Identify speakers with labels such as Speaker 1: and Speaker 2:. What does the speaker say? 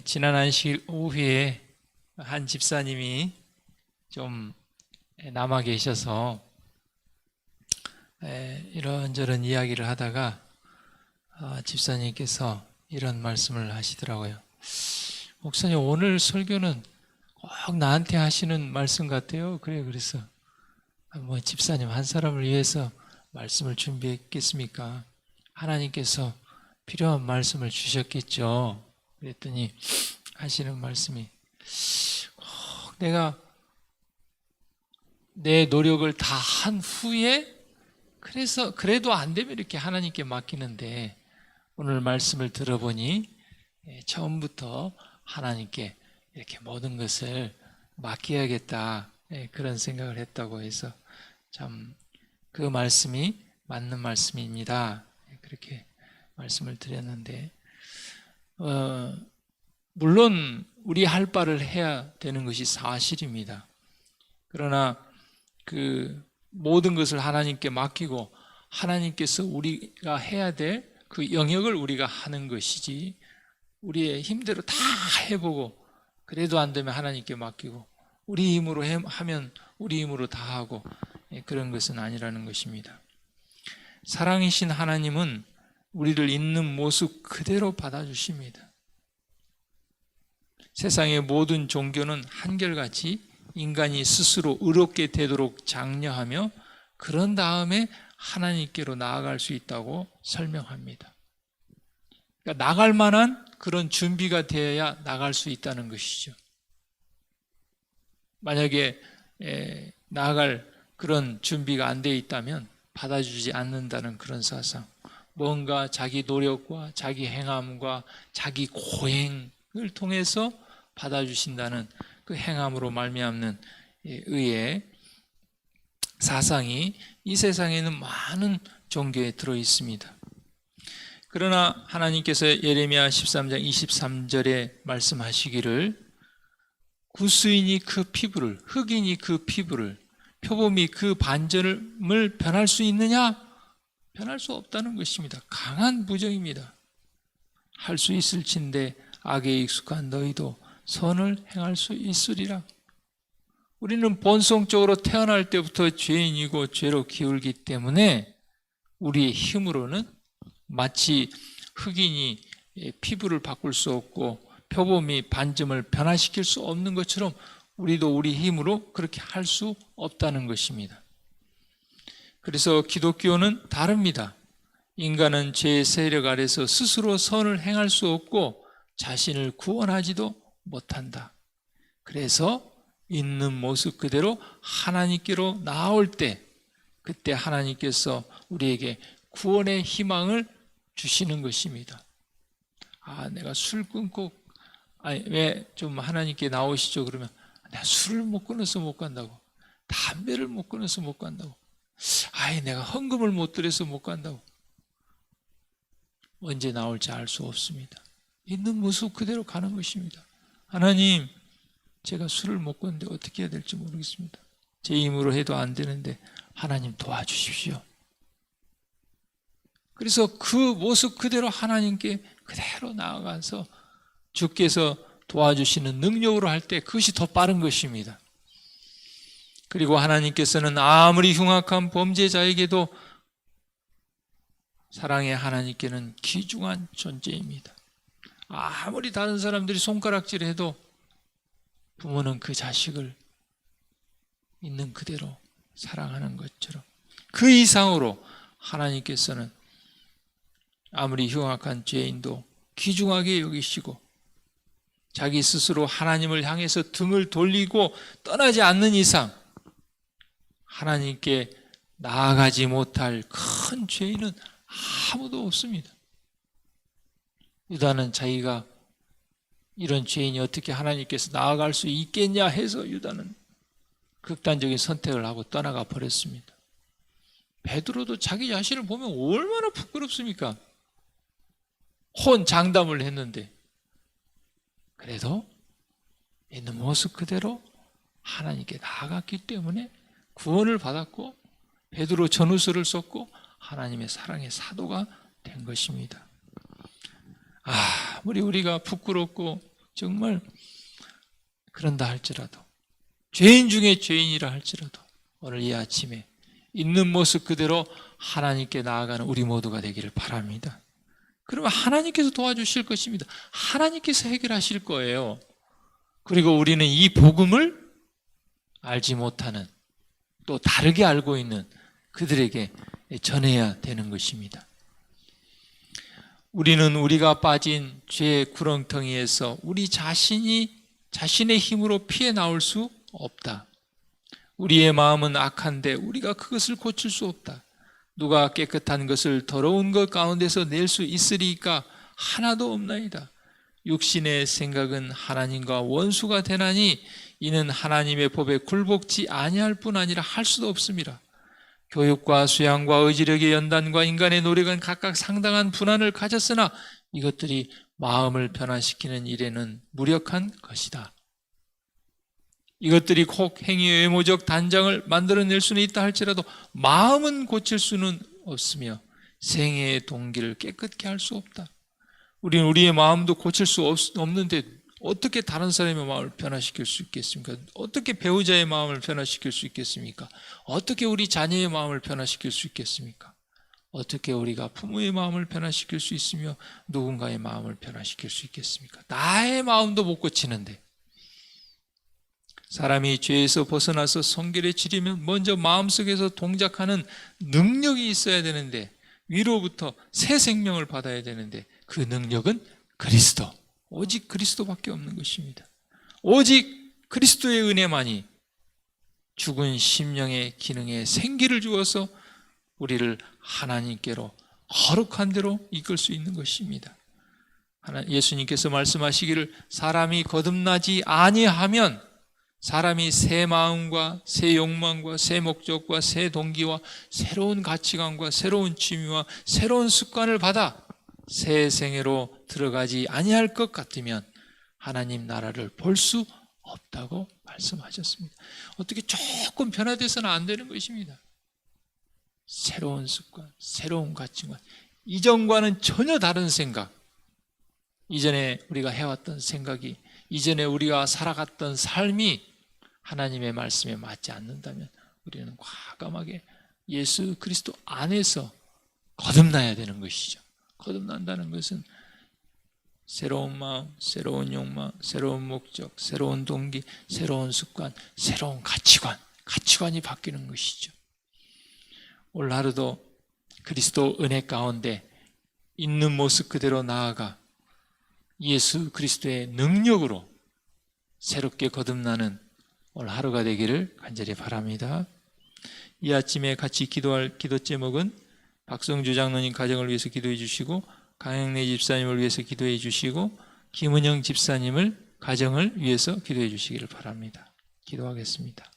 Speaker 1: 지난 안식 오후에 한 집사님이 좀 남아 계셔서 이런저런 이야기를 하다가 집사님께서 이런 말씀을 하시더라고요. 목사님, 오늘 설교는 꼭 나한테 하시는 말씀 같아요. 그래서 뭐 집사님 한 사람을 위해서 말씀을 준비했겠습니까? 하나님께서 필요한 말씀을 주셨겠죠. 그랬더니 하시는 말씀이 내가 내 노력을 다 한 후에 그래도 안 되면 이렇게 하나님께 맡기는데 오늘 말씀을 들어보니 처음부터 하나님께 이렇게 모든 것을 맡겨야겠다, 그런 생각을 했다고 해서 참 그 말씀이 맞는 말씀입니다. 그렇게 말씀을 드렸는데 물론 우리 할 바를 해야 되는 것이 사실입니다. 그러나 그 모든 것을 하나님께 맡기고 하나님께서 우리가 해야 될 그 영역을 우리가 하는 것이지, 우리의 힘대로 다 해보고 그래도 안 되면 하나님께 맡기고 우리 힘으로 하면 우리 힘으로 다 하고 그런 것은 아니라는 것입니다. 사랑이신 하나님은 우리를 있는 모습 그대로 받아주십니다. 세상의 모든 종교는 한결같이 인간이 스스로 의롭게 되도록 장려하며 그런 다음에 하나님께로 나아갈 수 있다고 설명합니다. 그러니까 나갈 만한 그런 준비가 되어야 나갈 수 있다는 것이죠. 만약에 나아갈 그런 준비가 안 되어 있다면 받아주지 않는다는 그런 사상, 뭔가 자기 노력과 자기 행함과 자기 고행을 통해서 받아주신다는 그 행함으로 말미암는 의의 사상이 이 세상에는 많은 종교에 들어 있습니다. 그러나 하나님께서 예레미야 13장 23절에 말씀하시기를 구스인이 그 피부를, 흑인이 그 피부를, 표범이 그 반점을 변할 수 있느냐? 변할 수 없다는 것입니다. 강한 부정입니다. 할 수 있을진데 악에 익숙한 너희도 선을 행할 수 있으리라. 우리는 본성적으로 태어날 때부터 죄인이고 죄로 기울기 때문에 우리의 힘으로는 마치 흑인이 피부를 바꿀 수 없고 표범이 반점을 변화시킬 수 없는 것처럼 우리도 우리 힘으로 그렇게 할 수 없다는 것입니다. 그래서 기독교는 다릅니다. 인간은 죄의 세력 아래서 스스로 선을 행할 수 없고 자신을 구원하지도 못한다. 그래서 있는 모습 그대로 하나님께로 나올 때, 그때 하나님께서 우리에게 구원의 희망을 주시는 것입니다. 내가 술 끊고, 왜 좀 하나님께 나오시죠? 그러면 내가 술을 못 끊어서 못 간다고, 담배를 못 끊어서 못 간다고, 내가 헌금을 못 드려서 못 간다고. 언제 나올지 알 수 없습니다. 있는 모습 그대로 가는 것입니다. 하나님, 제가 술을 못 끊는데 어떻게 해야 될지 모르겠습니다. 제 힘으로 해도 안 되는데 하나님 도와주십시오. 그래서 그 모습 그대로 하나님께 그대로 나아가서 주께서 도와주시는 능력으로 할 때 그것이 더 빠른 것입니다. 그리고 하나님께서는 아무리 흉악한 범죄자에게도 사랑의 하나님께는 귀중한 존재입니다. 아무리 다른 사람들이 손가락질해도 부모는 그 자식을 있는 그대로 사랑하는 것처럼 그 이상으로 하나님께서는 아무리 흉악한 죄인도 귀중하게 여기시고 자기 스스로 하나님을 향해서 등을 돌리고 떠나지 않는 이상 하나님께 나아가지 못할 큰 죄인은 아무도 없습니다. 유다는 자기가 이런 죄인이 어떻게 하나님께서 나아갈 수 있겠냐 해서 유다는 극단적인 선택을 하고 떠나가 버렸습니다. 베드로도 자기 자신을 보면 얼마나 부끄럽습니까? 혼장담을 했는데 그래도 있는 모습 그대로 하나님께 나아갔기 때문에 구원을 받았고 베드로 전후서를 썼고 하나님의 사랑의 사도가 된 것입니다. 아무리 우리가 부끄럽고 정말 그런다 할지라도, 죄인 중에 죄인이라 할지라도 오늘 이 아침에 있는 모습 그대로 하나님께 나아가는 우리 모두가 되기를 바랍니다. 그러면 하나님께서 도와주실 것입니다. 하나님께서 해결하실 거예요. 그리고 우리는 이 복음을 알지 못하는, 또 다르게 알고 있는 그들에게 전해야 되는 것입니다. 우리는 우리가 빠진 죄의 구렁텅이에서 우리 자신이 자신의 힘으로 피해 나올 수 없다. 우리의 마음은 악한데 우리가 그것을 고칠 수 없다. 누가 깨끗한 것을 더러운 것 가운데서 낼 수 있으리까? 하나도 없나이다. 육신의 생각은 하나님과 원수가 되나니 이는 하나님의 법에 굴복지 아니할 뿐 아니라 할 수도 없습니다. 교육과 수양과 의지력의 연단과 인간의 노력은 각각 상당한 분한을 가졌으나 이것들이 마음을 변화시키는 일에는 무력한 것이다. 이것들이 꼭 행위의 외모적 단장을 만들어낼 수는 있다 할지라도 마음은 고칠 수는 없으며 생애의 동기를 깨끗게 할 수 없다. 우리는 우리의 마음도 고칠 수 없는데 어떻게 다른 사람의 마음을 변화시킬 수 있겠습니까? 어떻게 배우자의 마음을 변화시킬 수 있겠습니까? 어떻게 우리 자녀의 마음을 변화시킬 수 있겠습니까? 어떻게 우리가 부모의 마음을 변화시킬 수 있으며 누군가의 마음을 변화시킬 수 있겠습니까? 나의 마음도 못 고치는데. 사람이 죄에서 벗어나서 성결에 지리면 먼저 마음속에서 동작하는 능력이 있어야 되는데, 위로부터 새 생명을 받아야 되는데 그 능력은 그리스도, 오직 그리스도밖에 없는 것입니다. 오직 그리스도의 은혜만이 죽은 심령의 기능에 생기를 주어서 우리를 하나님께로 거룩한 데로 이끌 수 있는 것입니다. 예수님께서 말씀하시기를 사람이 거듭나지 아니하면, 사람이 새 마음과 새 욕망과 새 목적과 새 동기와 새로운 가치관과 새로운 취미와 새로운 습관을 받아 새 생애로 들어가지 아니할 것 같으면 하나님 나라를 볼 수 없다고 말씀하셨습니다. 어떻게 조금 변화돼서는 안 되는 것입니다. 새로운 습관, 새로운 가치관, 이전과는 전혀 다른 생각, 이전에 우리가 해왔던 생각이, 이전에 우리가 살아갔던 삶이 하나님의 말씀에 맞지 않는다면 우리는 과감하게 예수 그리스도 안에서 거듭나야 되는 것이죠. 거듭난다는 것은 새로운 마음, 새로운 욕망, 새로운 목적, 새로운 동기, 새로운 습관, 새로운 가치관이 바뀌는 것이죠. 오늘 하루도 그리스도 은혜 가운데 있는 모습 그대로 나아가 예수 그리스도의 능력으로 새롭게 거듭나는 오늘 하루가 되기를 간절히 바랍니다. 이 아침에 같이 기도할 기도 제목은 박성주 장로님 가정을 위해서 기도해 주시고, 강영래 집사님을 위해서 기도해 주시고, 김은영 집사님을 가정을 위해서 기도해 주시기를 바랍니다. 기도하겠습니다.